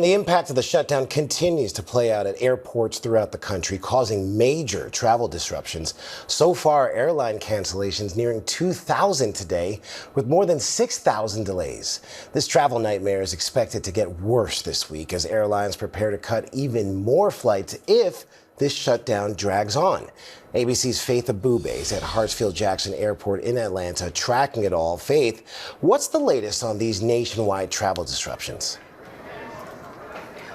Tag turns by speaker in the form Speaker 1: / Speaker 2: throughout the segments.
Speaker 1: The impact of the shutdown continues to play out at airports throughout the country, causing major travel disruptions. So far, airline cancellations nearing 2,000 today, with more than 6,000 delays. This travel nightmare is expected to get worse this week as airlines prepare to cut even more flights if this shutdown drags on. ABC's Faith Abubey is at Hartsfield-Jackson Airport in Atlanta, tracking it all. Faith, what's the latest on these nationwide travel disruptions?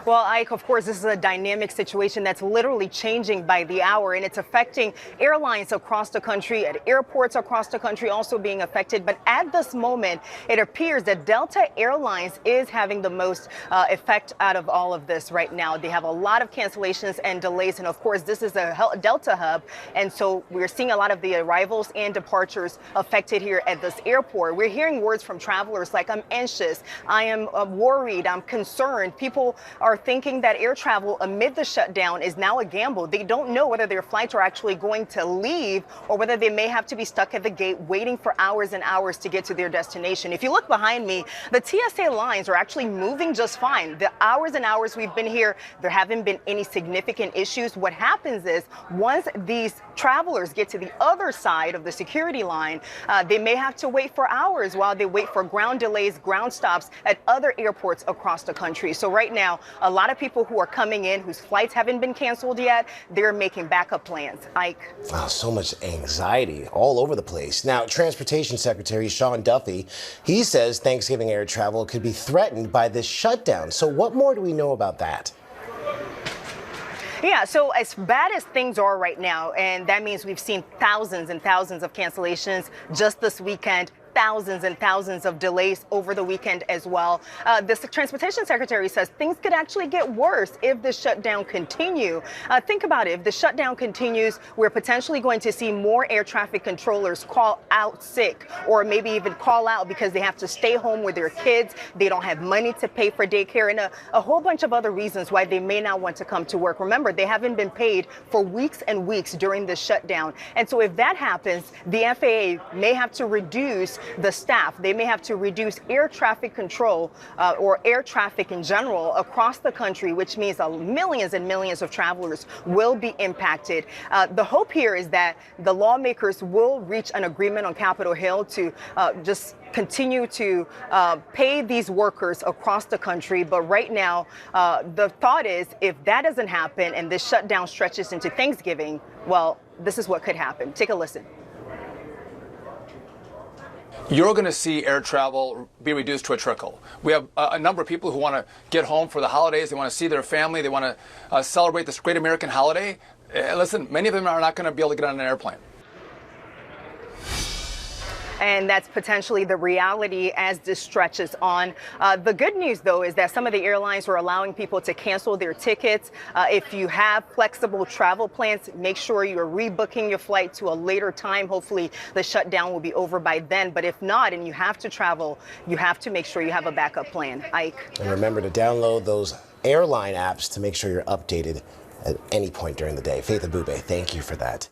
Speaker 2: Well, Ike, of course, this is a dynamic situation that's literally changing by the hour, and it's affecting airlines across the country, at airports across the country also being affected. But at this moment, it appears that Delta Airlines is having the most effect out of all of this right now. They have a lot of cancellations and delays, and of course, this is a Delta hub, and so we're seeing a lot of the arrivals and departures affected here at this airport. We're hearing words from travelers like, I'm anxious, I am worried, I'm concerned. People are thinking that air travel amid the shutdown is now a gamble. They don't know whether their flights are actually going to leave or whether they may have to be stuck at the gate waiting for hours and hours to get to their destination. If you look behind me, the TSA lines are actually moving just fine. The hours and hours we've been here, there haven't been any significant issues. What happens is once these travelers get to the other side of the security line, they may have to wait for hours while they wait for ground delays, ground stops at other airports across the country. So right now, a lot of people who are coming in whose flights haven't been canceled yet, they're making backup plans. Ike.
Speaker 1: Wow, so much anxiety all over the place. Now, Transportation Secretary Sean Duffy, he says Thanksgiving air travel could be threatened by this shutdown. So what more do we know about that?
Speaker 2: Yeah, so as bad as things are right now, and that means we've seen thousands and thousands of cancellations just this weekend, thousands and thousands of delays over the weekend as well. The Transportation Secretary says things could actually get worse if the shutdown continue. Think about it. If the shutdown continues, we're potentially going to see more air traffic controllers call out sick or maybe even call out because they have to stay home with their kids. They don't have money to pay for daycare and a whole bunch of other reasons why they may not want to come to work. Remember, they haven't been paid for weeks and weeks during the shutdown. And so if that happens, the FAA may have to reduce the staff. They may have to reduce air traffic control or air traffic in general across the country, which means millions and millions of travelers will be impacted. The hope here is that the lawmakers will reach an agreement on Capitol Hill to just continue to pay these workers across the country. But right now, the thought is if that doesn't happen and this shutdown stretches into Thanksgiving, well, this is what could happen. Take a listen.
Speaker 3: You're going to see air travel be reduced to a trickle. We have a number of people who want to get home for the holidays. They want to see their family. They want to celebrate this great American holiday. Listen, many of them are not going to be able to get on an airplane.
Speaker 2: And that's potentially the reality as this stretches on. The good news, though, is that some of the airlines are allowing people to cancel their tickets. If you have flexible travel plans, make sure you're rebooking your flight to a later time. Hopefully the shutdown will be over by then. But if not, and you have to travel, you have to make sure you have a backup plan. Ike.
Speaker 1: And remember to download those airline apps to make sure you're updated at any point during the day. Faith Abubey, thank you for that.